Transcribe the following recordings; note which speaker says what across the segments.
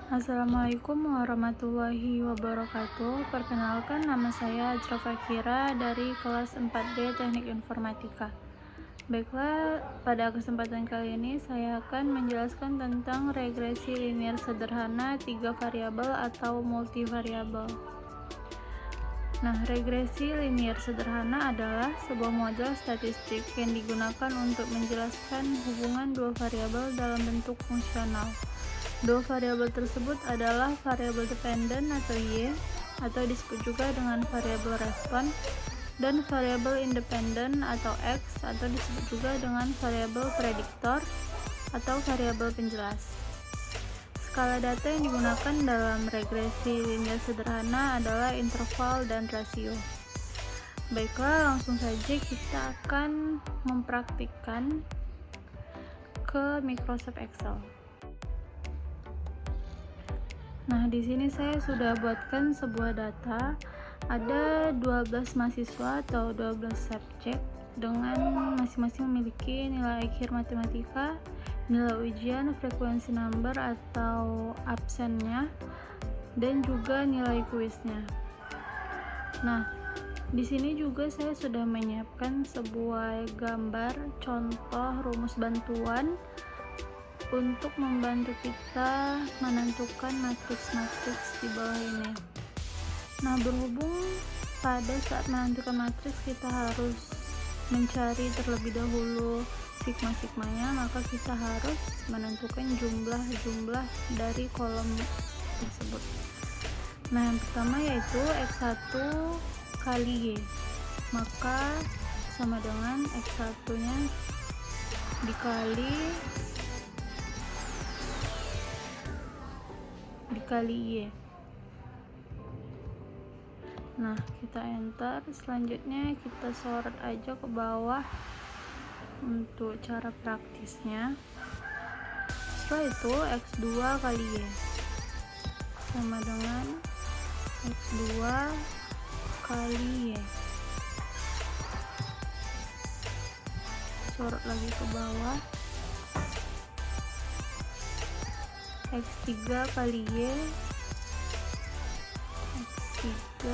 Speaker 1: Assalamualaikum warahmatullahi wabarakatuh. Perkenalkan, nama saya Ajra Fakira dari kelas 4D Teknik Informatika. Baiklah, pada kesempatan kali ini saya akan menjelaskan tentang regresi linier sederhana 3 variabel atau multivariabel. Nah, regresi linier sederhana adalah sebuah model statistik yang digunakan untuk menjelaskan hubungan dua variabel dalam bentuk fungsional. Dua variabel tersebut adalah variabel dependen atau Y, atau disebut juga dengan variabel respon, dan variabel independen atau X, atau disebut juga dengan variabel prediktor atau variabel penjelas. Skala data yang digunakan dalam regresi linier sederhana adalah interval dan rasio. Baiklah, langsung saja kita akan mempraktikkan ke Microsoft Excel. Nah, di sini saya sudah buatkan sebuah data. Ada 12 mahasiswa atau 12 subjek dengan masing-masing memiliki nilai akhir matematika, nilai ujian, frekuensi number atau absennya, dan juga nilai kuisnya. Nah, di sini juga saya sudah menyiapkan sebuah gambar contoh rumus bantuan untuk membantu kita menentukan matriks-matriks di bawah ini. Nah, berhubung pada saat menentukan matriks kita harus mencari terlebih dahulu sigma-sigmanya, maka kita harus menentukan jumlah-jumlah dari kolom tersebut. Nah, yang pertama yaitu X1 kali Y, maka sama dengan X1 nya dikali Y. Nah, kita enter. Selanjutnya kita sorot aja ke bawah untuk cara praktisnya. Setelah itu X2 kali Y sama dengan X2 kali Y. Sorot lagi ke bawah. X3 kali Y, X3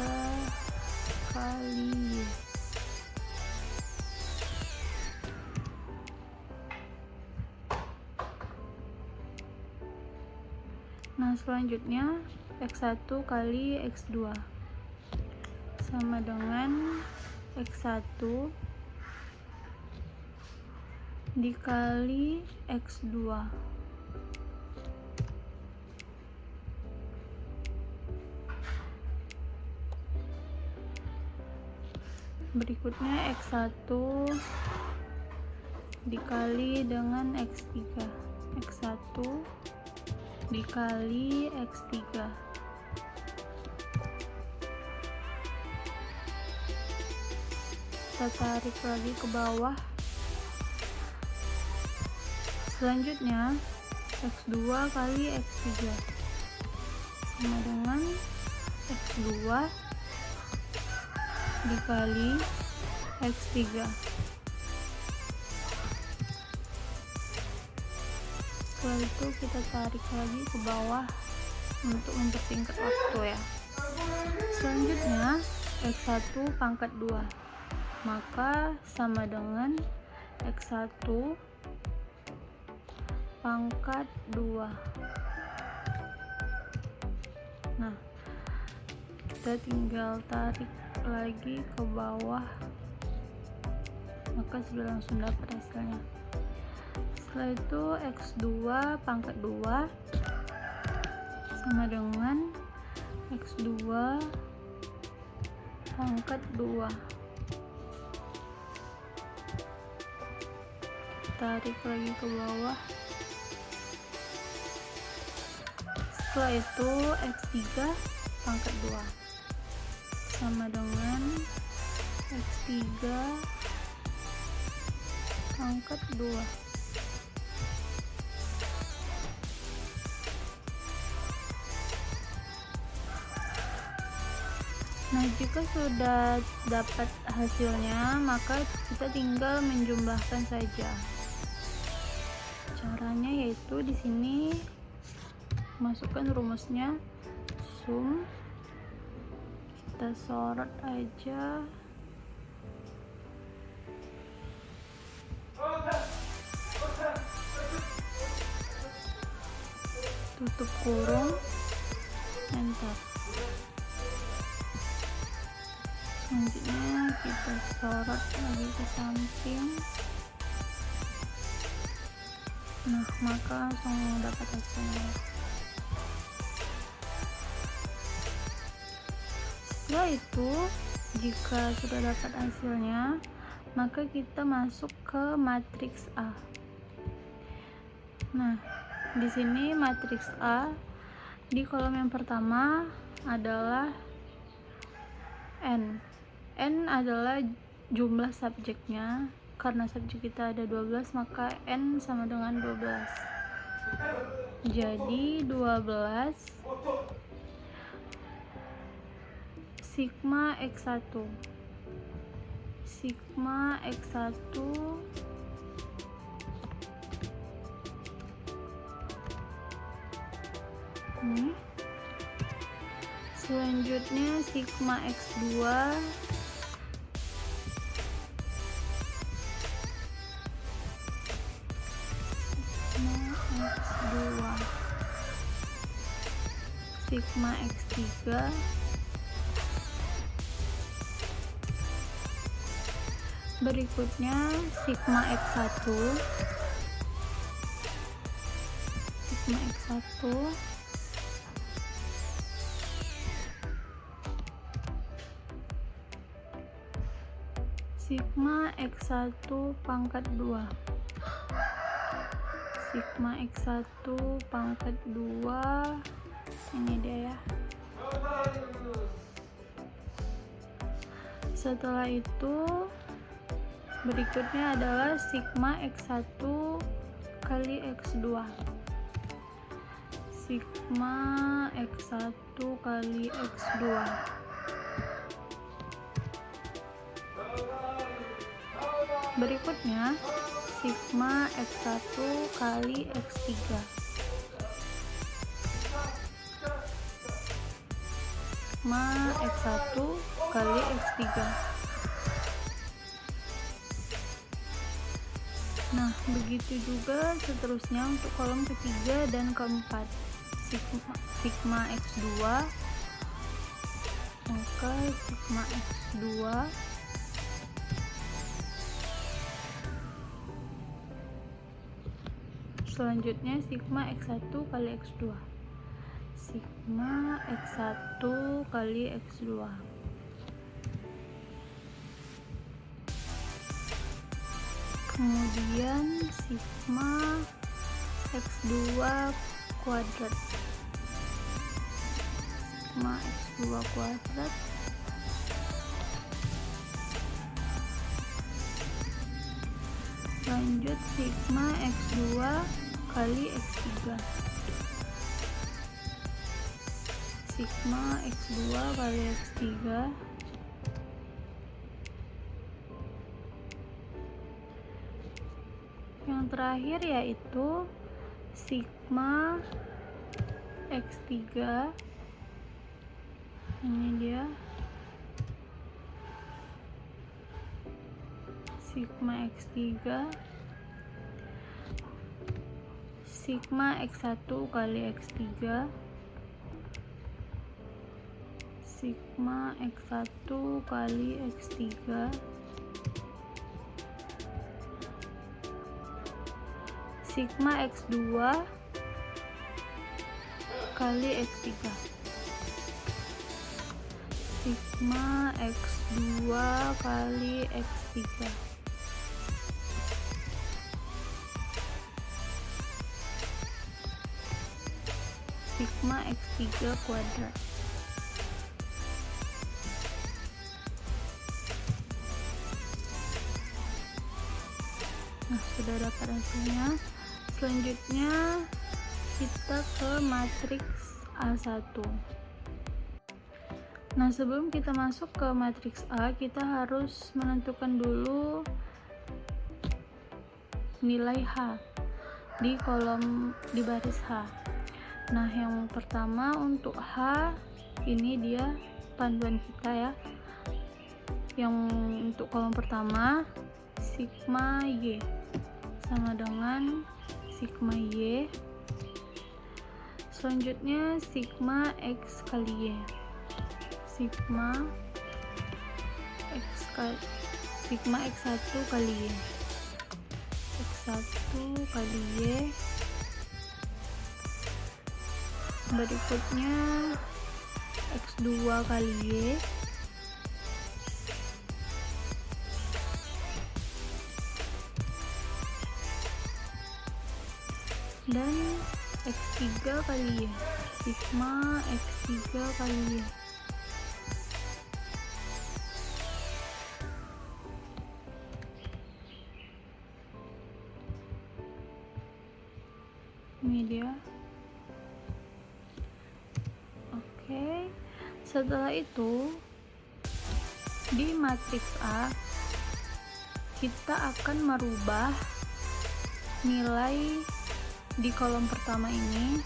Speaker 1: kali Y. Nah, selanjutnya X1 kali X2 sama dengan X1 dikali X2. Berikutnya X1 dikali dengan X3. X1 dikali X3. Kita tarik lagi ke bawah. Selanjutnya X2 kali X3 sama dengan X2 dikali X3. Setelah itu kita tarik lagi ke bawah untuk mempersingkat waktu ya. Selanjutnya X1 pangkat 2, maka sama dengan X1 pangkat 2. Nah, kita tinggal tarik lagi ke bawah, maka sudah langsung dapat hasilnya. Setelah itu X2 pangkat 2 sama dengan X2 pangkat 2. Tarik lagi ke bawah. Setelah itu X3 pangkat 2 sama dengan X3 pangkat 2. Nah, jika sudah dapat hasilnya, maka kita tinggal menjumlahkan saja. Caranya yaitu di sini masukkan rumusnya. Sum, kita sorot aja. Tutup kurung, enter. Selanjutnya kita sorot lagi ke samping. Nah, maka langsung dapat hasilnya. Setelah itu, jika sudah dapat hasilnya, maka kita masuk ke matriks A. Nah, di sini matriks A di kolom yang pertama adalah N. N adalah jumlah subjeknya. Karena subjek kita ada 12, maka N sama dengan 12. Jadi 12 sigma X1. Sigma X1 ini. Selanjutnya sigma X2 sigma X3 berikutnya sigma X1 sigma X1 pangkat 2 sigma X1 pangkat 2 ini dia ya. Setelah itu berikutnya adalah sigma X1 kali X2. Sigma X1 kali X2. Berikutnya sigma X1 kali X3. Sigma X1 kali X3. Nah, begitu juga seterusnya untuk kolom ketiga dan keempat. Sigma X2, maka sigma X2 selanjutnya sigma X1 kali X2. Sigma X1 kali X2. Kemudian sigma X2 kuadrat. Sigma X2 kuadrat lanjut sigma X2 kali X3. Sigma X2 kali X3 yang terakhir yaitu sigma X3, ini dia sigma X3 sigma X1 kali X3 sigma X1 kali X3 sigma X2 kali X3 sigma X2 kali X3 sigma X3 kuadrat. Nah, sudah dapat hasilnya. Selanjutnya kita ke matriks A1. Nah, sebelum kita masuk ke matriks A, kita harus menentukan dulu nilai H di baris H. Nah, yang pertama untuk H, ini dia panduan kita ya. Yang untuk kolom pertama, sigma Y sama dengan sigma Y. Selanjutnya sigma X kali Y. Sigma X1 kali Y. X1 kali Y. Berikutnya X2 kali Y. Dan X3 kali Y. Sigma X3 kali Y. Ini dia. Oke, setelah itu di matriks A kita akan merubah nilai di kolom pertama ini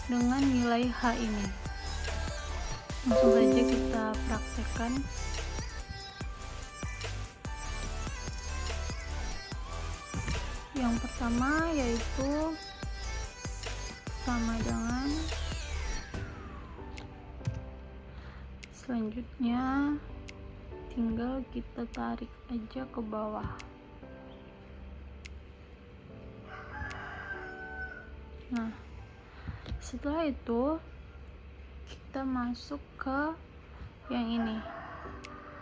Speaker 1: dengan nilai H ini. Langsung saja kita praktekkan. Yang pertama yaitu sama dengan, selanjutnya tinggal kita tarik aja ke bawah. Nah, setelah itu kita masuk ke yang ini.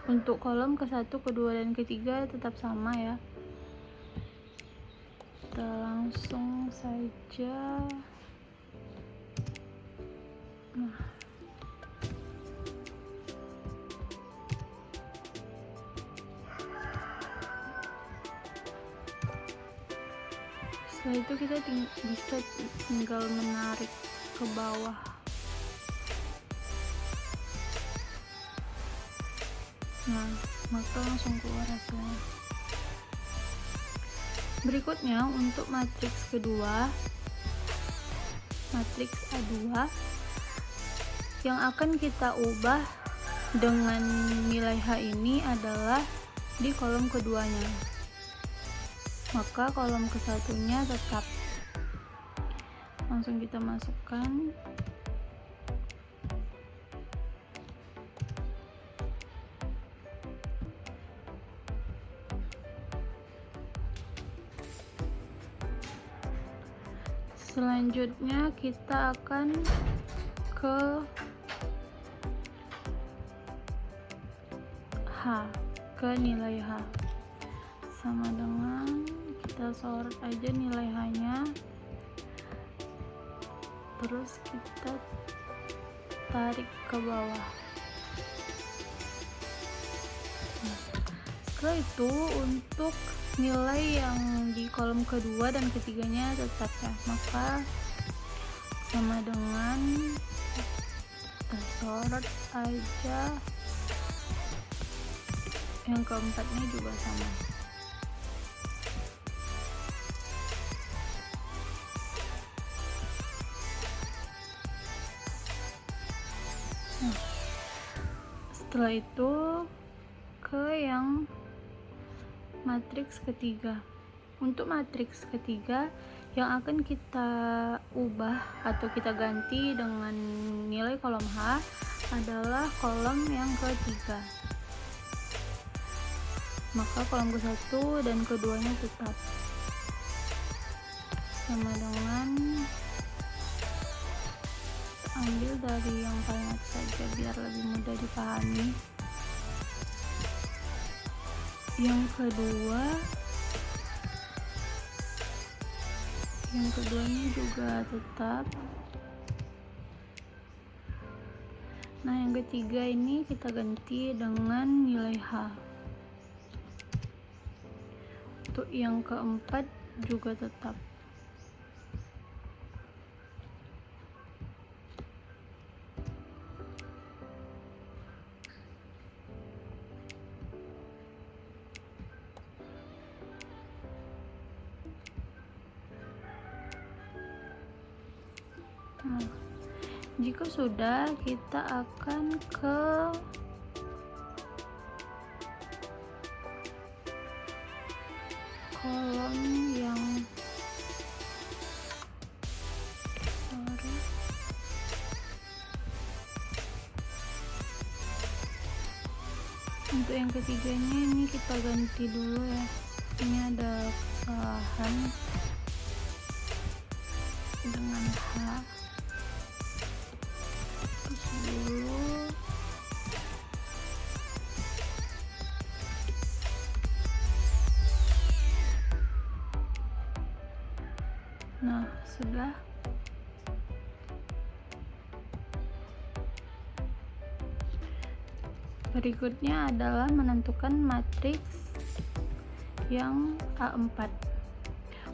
Speaker 1: Untuk kolom ke-1, ke-2, dan ke-3 tetap sama ya. Kita langsung saja. Nah, setelah itu kita bisa tinggal menarik ke bawah. Nah, maka langsung keluar hasilnya. Berikutnya untuk matriks kedua, matriks A2, yang akan kita ubah dengan nilai H ini adalah di kolom keduanya. Maka kolom ke-1-nya tetap. Langsung kita masukkan. Selanjutnya kita akan ke H, ke nilai H. Sama dengan kita sorot aja nilai H-nya, terus kita tarik ke bawah. Nah, setelah itu untuk nilai yang di kolom kedua dan ketiganya tetap ya, maka sama dengan kita sorot aja, yang keempatnya juga sama. Nah, setelah itu ke yang matriks ketiga. Untuk matriks ketiga yang akan kita ubah atau kita ganti dengan nilai kolom H adalah kolom yang ketiga. Maka kolom ke-1 dan keduanya tetap sama dengan, ambil dari yang paling atas saja biar lebih mudah dipahami. Yang keduanya juga tetap. Nah, yang ketiga ini kita ganti dengan nilai H. Untuk yang keempat juga tetap. Nah, jika sudah, kita akan ke kolom yang untuk yang ketiganya ini kita ganti dulu ya, ini ada kesalahan dengan H, terus dulu. Nah, sudah. Berikutnya adalah menentukan matriks yang A4.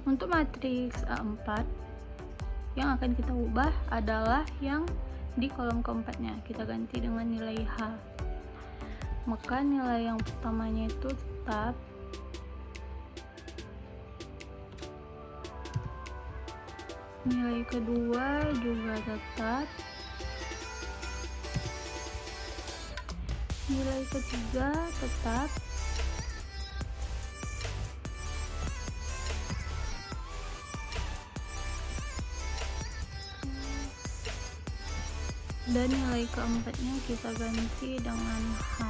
Speaker 1: Untuk matriks A4 yang akan kita ubah adalah yang di kolom keempatnya, kita ganti dengan nilai H. Maka nilai yang pertamanya itu tetap, nilai kedua juga tetap, nilai ketiga tetap, dan nilai keempatnya kita ganti dengan H.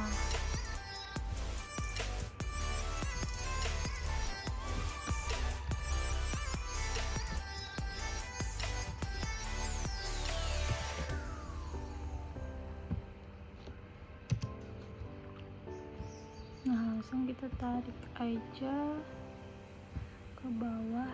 Speaker 1: Nah, langsung kita tarik aja ke bawah.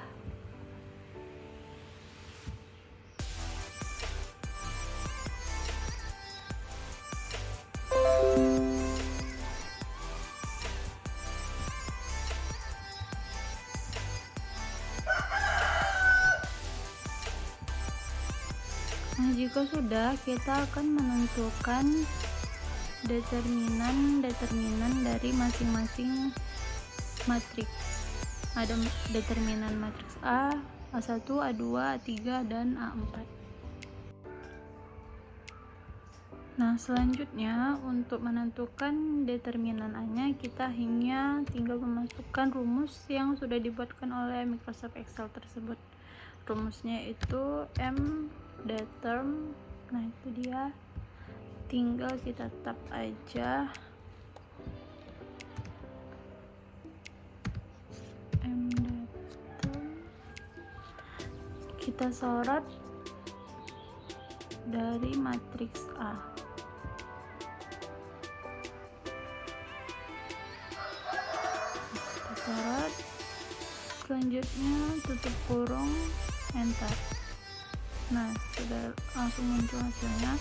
Speaker 1: Nah, jika sudah, kita akan menentukan determinan dari masing-masing matriks. Ada determinan matriks A, A1, A2, A3, dan A4. Nah, selanjutnya untuk menentukan determinan A-nya, kita hanya tinggal memasukkan rumus yang sudah dibuatkan oleh Microsoft Excel tersebut. Rumusnya itu mdeterm. Nah, itu dia, tinggal kita tap aja mdeterm, kita sorot dari matriks A. Kita sorot, selanjutnya tutup kurung, enter. Nah, sudah langsung muncul hasilnya.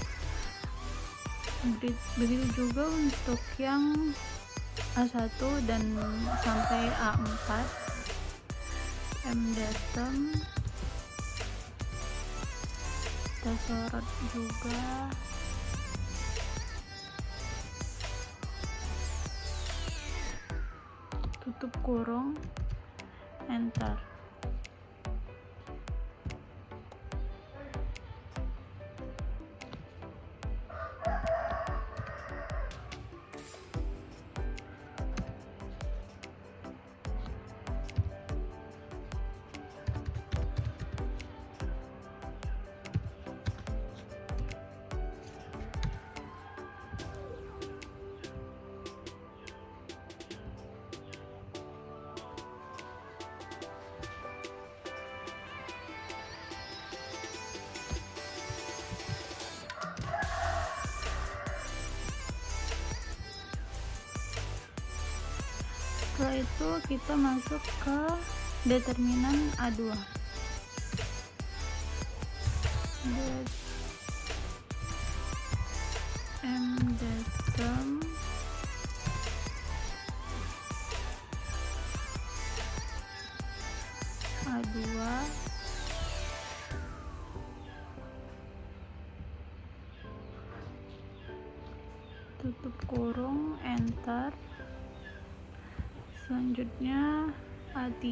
Speaker 1: Begitu juga untuk yang A1 dan sampai A4, mdeterm, kita sorot juga, tutup kurung, enter. Setelah itu kita masuk ke determinan A2. Mdeterm A2, tutup kurung, enter. Selanjutnya A3,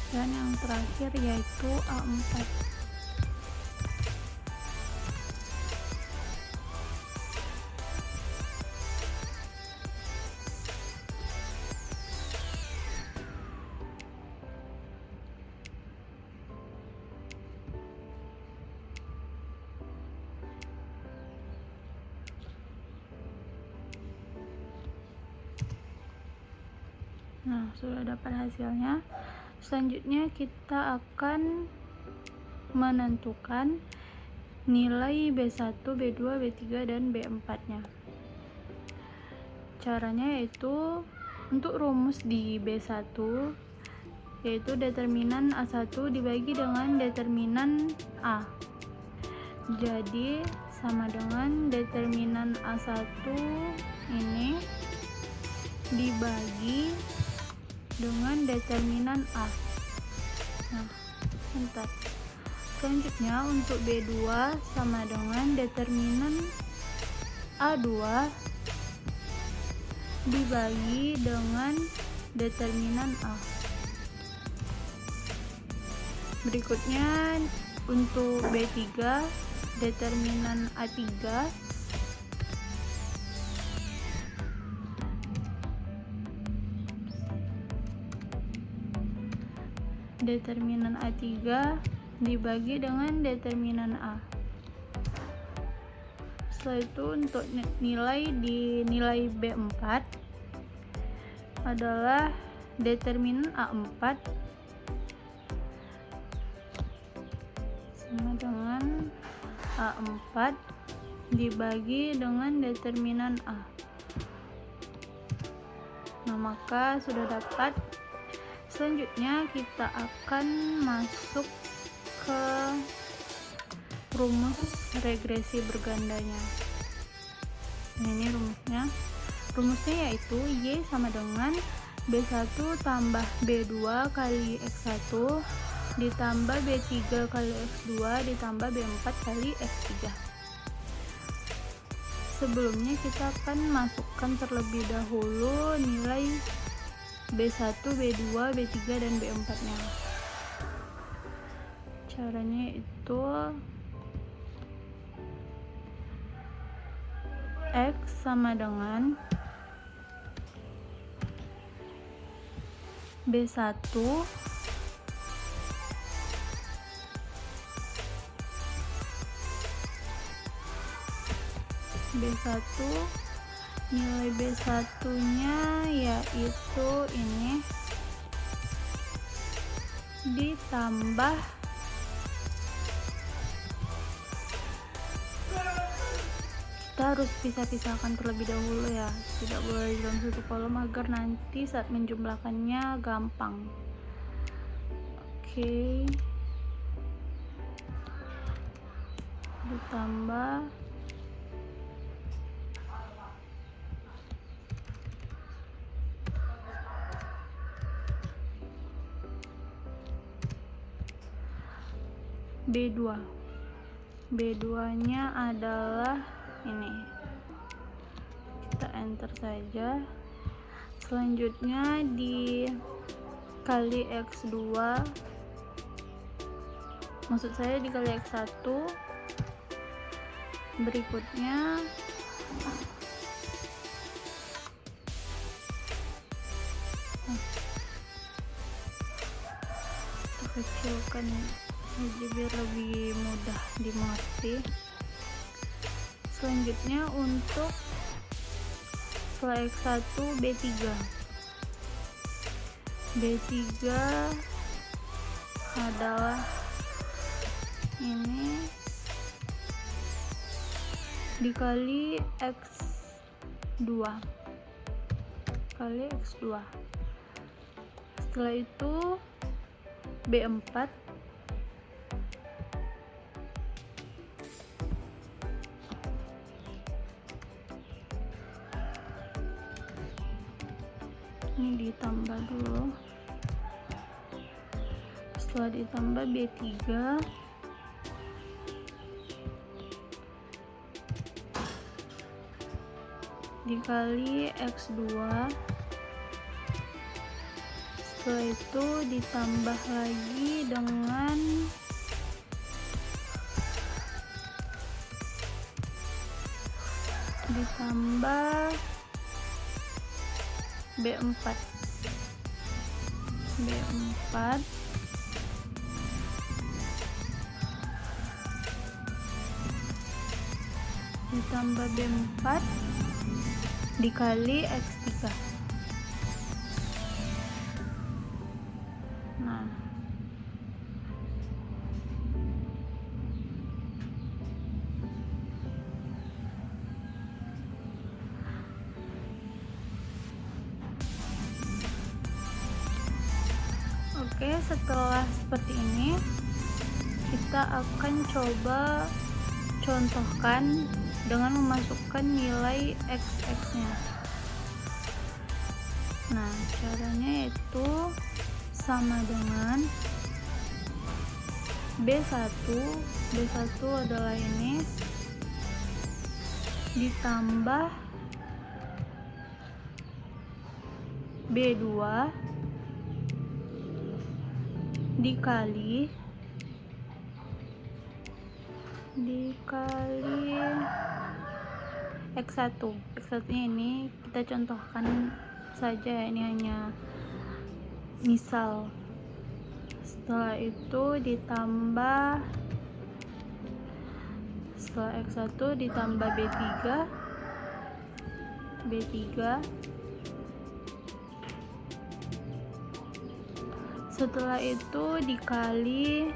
Speaker 1: dan yang terakhir yaitu A4. Nah, sudah dapat hasilnya. Selanjutnya kita akan menentukan nilai B1, B2, B3, dan B4 nya. Caranya yaitu untuk rumus di B1 yaitu determinan A1 dibagi dengan determinan A. Jadi sama dengan determinan A1 ini dibagi dengan determinan A. Nah, bentar. Selanjutnya untuk B2 sama dengan determinan A2 dibagi dengan determinan A. Berikutnya untuk B3 determinan A3 dibagi dengan determinan A. Setelah itu untuk nilai di nilai B4 adalah determinan A4 sama dengan A4 dibagi dengan determinan A. Nah, maka sudah dapat. Selanjutnya kita akan masuk ke rumus regresi bergandanya. Nah, ini rumusnya yaitu Y sama dengan B1 tambah B2 kali X1 ditambah B3 kali X2 ditambah B4 kali X3. Sebelumnya kita akan masukkan terlebih dahulu nilai B1, B2, B3, dan B4 nya. Caranya itu X sama dengan B1 nilai B1 nya yaitu ini ditambah kita harus pisah-pisahkan terlebih dahulu ya, tidak boleh dalam satu kolom agar nanti saat menjumlahkannya gampang. Oke, ditambah B2 nya adalah ini, kita enter saja. Selanjutnya dikali X2, maksud saya dikali X1. Berikutnya kita kecilkan saja biar lebih mudah dimengerti. Selanjutnya untuk setelah X1 B3 adalah ini dikali X2 setelah itu B4 ini ditambah dulu. Setelah ditambah B3 dikali X2 Setelah itu ditambah lagi dengan B4 ditambah B4 dikali X3. Nah, oke, setelah seperti ini kita akan coba contohkan dengan memasukkan nilai x-nya. Nah, caranya itu sama dengan B1 adalah ini ditambah B2 dikali X1 nya ini kita contohkan saja, ini hanya misal. Setelah itu ditambah, setelah X1 ditambah B3, setelah itu dikali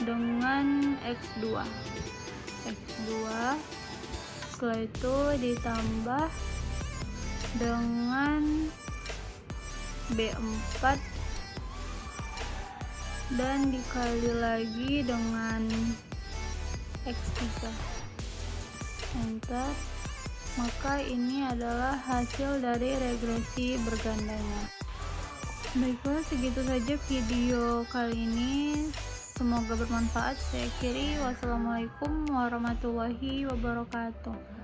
Speaker 1: dengan X2, setelah itu ditambah dengan B4 dan dikali lagi dengan X3. Enter. Maka ini adalah hasil dari regresi bergandanya. Baiklah, segitu saja video kali ini. Semoga bermanfaat. Saya akhiri. Wassalamualaikum warahmatullahi wabarakatuh.